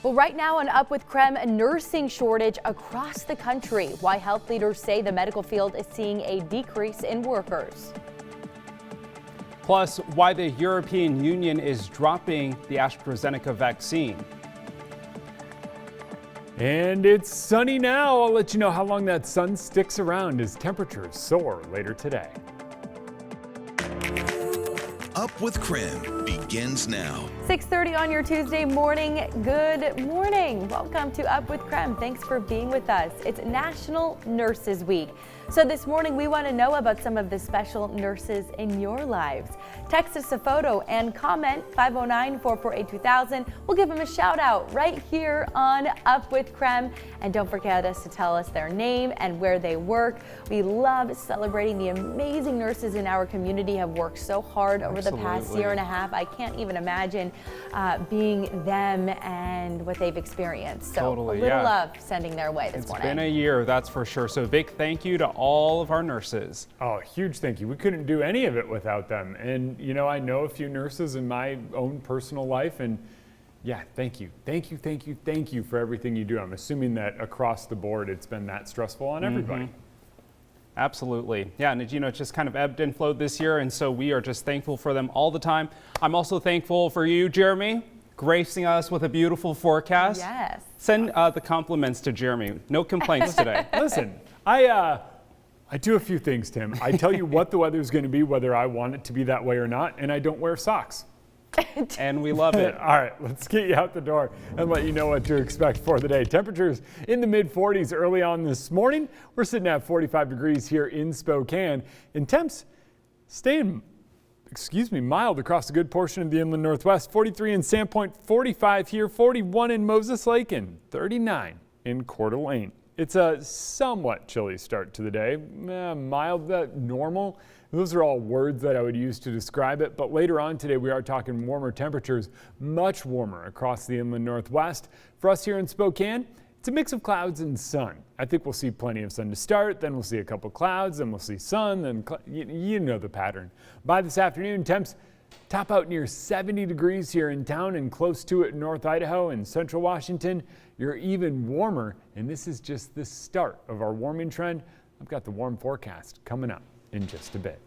Well, right now on Up with KREM, a nursing shortage across the country. Why health leaders say the medical field is seeing a decrease in workers. Plus, why the European Union is dropping the AstraZeneca vaccine. And it's sunny now. I'll let you know how long that sun sticks around as temperatures soar later today. Up with KREM begins now. 6:30 on your Tuesday morning. Good morning. Welcome to Up with KREM. Thanks for being with us. It's National Nurses Week. So this morning we want to know about some of the special nurses in your lives. Text us a photo and comment 509-448-2000. We'll give them a shout out right here on Up with KREM. And don't forget us to tell us their name and where they work. We love celebrating the amazing nurses in our community have worked so hard over the past year and a half. I can't even imagine being them and what they've experienced. So a little love sending their way this morning. It's been a year, that's for sure. So big thank you to all of our nurses. Oh, huge thank you. We couldn't do any of it without them. And you know, I know a few nurses in my own personal life, and yeah, thank you. Thank you, thank you, thank you for everything you do. I'm assuming that across the board it's been that stressful on everybody. Absolutely. Yeah, and you know, it's just kind of ebbed and flowed this year, and so we are just thankful for them all the time. I'm also thankful for you, Jeremy, gracing us with a beautiful forecast. Yes. Send the compliments to Jeremy. No complaints today. Listen, I do a few things, Tim. I tell you what the weather's going to be, whether I want it to be that way or not, and I don't wear socks. And we love it. All right, let's get you out the door and let you know what to expect for the day. Temperatures in the mid-40s early on this morning. We're sitting at 45 degrees here in Spokane, and temps staying, mild across a good portion of the inland northwest. 43 in Sandpoint, 45 here, 41 in Moses Lake, and 39 in Coeur d'Alene. It's a somewhat chilly start to the day, mild, normal. Those are all words that I would use to describe it, but later on today we are talking warmer temperatures, much warmer across the inland northwest. For us here in Spokane, it's a mix of clouds and sun. I think we'll see plenty of sun to start, then we'll see a couple clouds, then we'll see sun, then you know the pattern. By this afternoon, temps top out near 70 degrees here in town and close to it in North Idaho and Central Washington. You're even warmer, and this is just the start of our warming trend. I've got the warm forecast coming up in just a bit.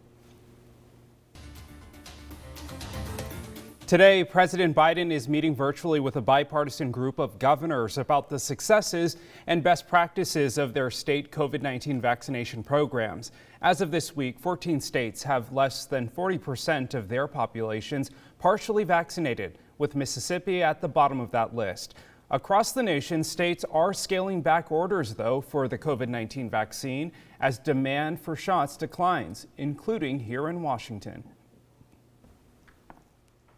Today, President Biden is meeting virtually with a bipartisan group of governors about the successes and best practices of their state COVID-19 vaccination programs. As of this week, 14 states have less than 40% of their populations partially vaccinated, with Mississippi at the bottom of that list. Across the nation, states are scaling back orders, though, for the COVID-19 vaccine as demand for shots declines, including here in Washington.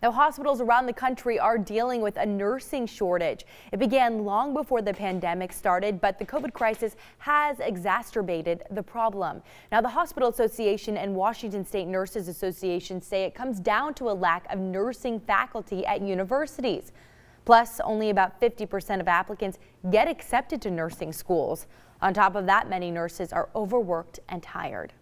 Now, hospitals around the country are dealing with a nursing shortage. It began long before the pandemic started, but the COVID crisis has exacerbated the problem. Now, the Hospital Association and Washington State Nurses Association say it comes down to a lack of nursing faculty at universities. Plus, only about 50% of applicants get accepted to nursing schools. On top of that, many nurses are overworked and tired.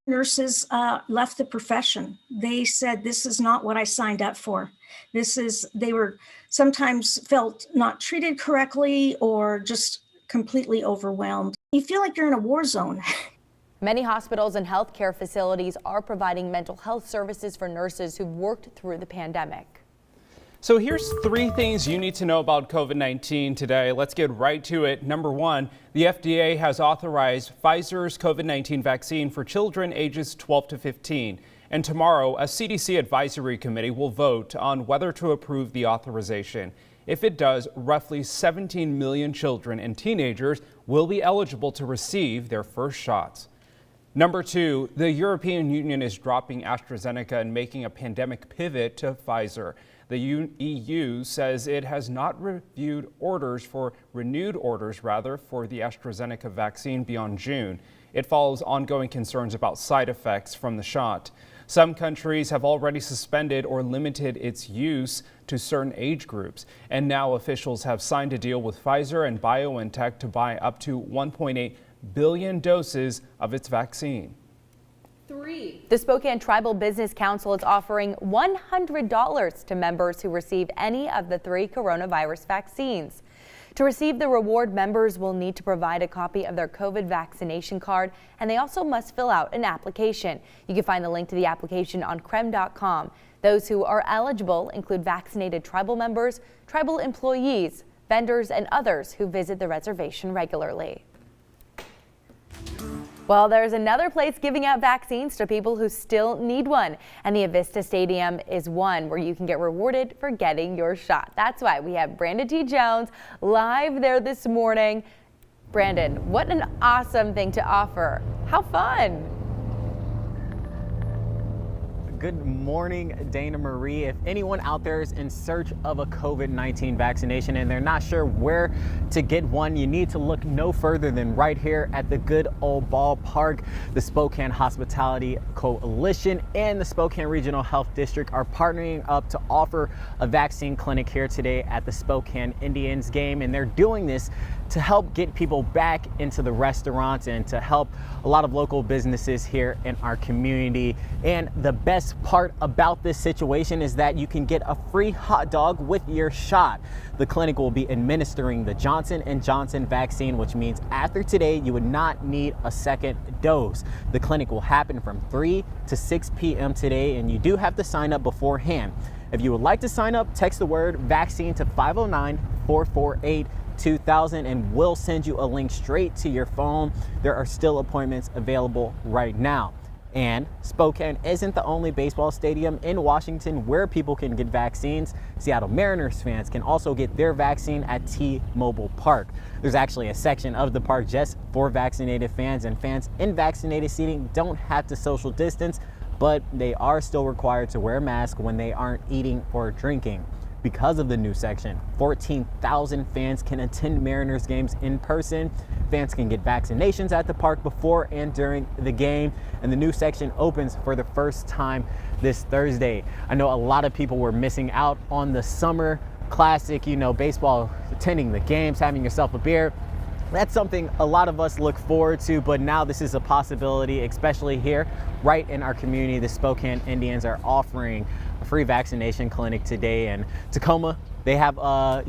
Nurses left the profession. They said, this is not what I signed up for. They were sometimes felt not treated correctly or just completely overwhelmed. You feel like you're in a war zone. Many hospitals and healthcare facilities are providing mental health services for nurses who've worked through the pandemic. So here's 3 things you need to know about COVID-19 today. Let's get right to it. Number 1, the FDA has authorized Pfizer's COVID-19 vaccine for children ages 12 to 15. And tomorrow, a CDC advisory committee will vote on whether to approve the authorization. If it does, roughly 17 million children and teenagers will be eligible to receive their first shots. Number 2, the European Union is dropping AstraZeneca and making a pandemic pivot to Pfizer. The EU says it has not renewed orders for the AstraZeneca vaccine beyond June. It follows ongoing concerns about side effects from the shot. Some countries have already suspended or limited its use to certain age groups. And now officials have signed a deal with Pfizer and BioNTech to buy up to 1.8 billion doses of its vaccine. The Spokane Tribal Business Council is offering $100 to members who receive any of the 3 coronavirus vaccines. To receive the reward, members will need to provide a copy of their COVID vaccination card, and they also must fill out an application. You can find the link to the application on KREM.com. Those who are eligible include vaccinated tribal members, tribal employees, vendors, and others who visit the reservation regularly. Well, there's another place giving out vaccines to people who still need one, and the AVISTA Stadium is one where you can get rewarded for getting your shot. That's why we have Brandon T. Jones live there this morning. Brandon, what an awesome thing to offer. How fun! Good morning, Dana Marie. If anyone out there is in search of a COVID-19 vaccination and they're not sure where to get one, you need to look no further than right here at the good old ballpark. The Spokane Hospitality Coalition and the Spokane Regional Health District are partnering up to offer a vaccine clinic here today at the Spokane Indians game, and they're doing this to help get people back into the restaurants and to help a lot of local businesses here in our community. And the best part about this situation is that you can get a free hot dog with your shot. The clinic will be administering the Johnson & Johnson vaccine, which means after today you would not need a second dose. The clinic will happen from 3 to 6 p.m. today, and you do have to sign up beforehand. If you would like to sign up, text the word vaccine to 509-448-2000 and we'll send you a link straight to your phone. There are still appointments available right now. And Spokane isn't the only baseball stadium in Washington where people can get vaccines. Seattle Mariners fans can also get their vaccine at T-Mobile Park. There's actually a section of the park just for vaccinated fans, and fans in vaccinated seating don't have to social distance, but they are still required to wear a mask when they aren't eating or drinking. Because of the new section, 14,000 fans can attend Mariners games in person. Fans can get vaccinations at the park before and during the game, and the new section opens for the first time this Thursday. I know a lot of people were missing out on the summer classic, baseball, attending the games, having yourself a beer. That's something a lot of us look forward to, but now this is a possibility, especially here right in our community. The Spokane Indians are offering a free vaccination clinic today, and Tacoma, they have a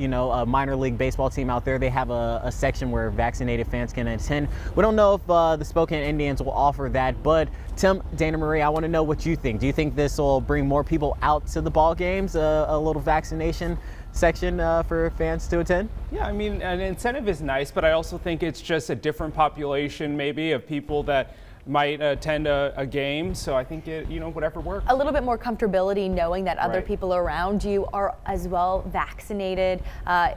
minor league baseball team out there. They have a section where vaccinated fans can attend. We don't know if the Spokane Indians will offer that, but Tim, Dana Marie, I want to know what you think. Do you think this will bring more people out to the ball games, a little vaccination section for fans to attend? Yeah, I mean, an incentive is nice, but I also think it's just a different population maybe of people that might attend a game. So I think whatever works. A little bit more comfortability knowing that other Right. people around you are as well vaccinated.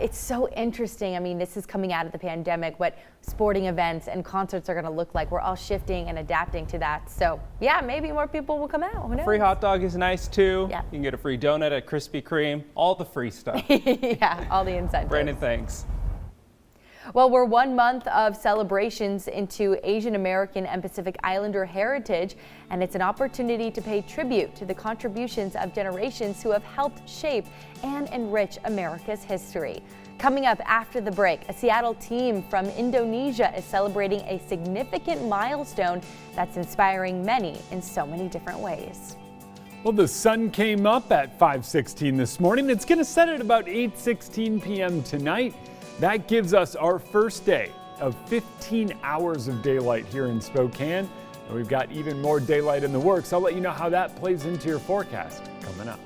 It's so interesting. I mean, this is coming out of the pandemic, what sporting events and concerts are going to look like. We're all shifting and adapting to that. So yeah, maybe more people will come out. Who knows? Free hot dog is nice too. Yeah. You can get a free donut at Krispy Kreme, all the free stuff. Yeah, all the incentives. Brandon, thanks. Well, we're 1 month of celebrations into Asian American and Pacific Islander heritage, and it's an opportunity to pay tribute to the contributions of generations who have helped shape and enrich America's history. Coming up after the break, a Seattle team from Indonesia is celebrating a significant milestone that's inspiring many in so many different ways. Well, the sun came up at 5:16 this morning. It's going to set at about 8:16 p.m. tonight. That gives us our first day of 15 hours of daylight here in Spokane. And we've got even more daylight in the works. I'll let you know how that plays into your forecast coming up.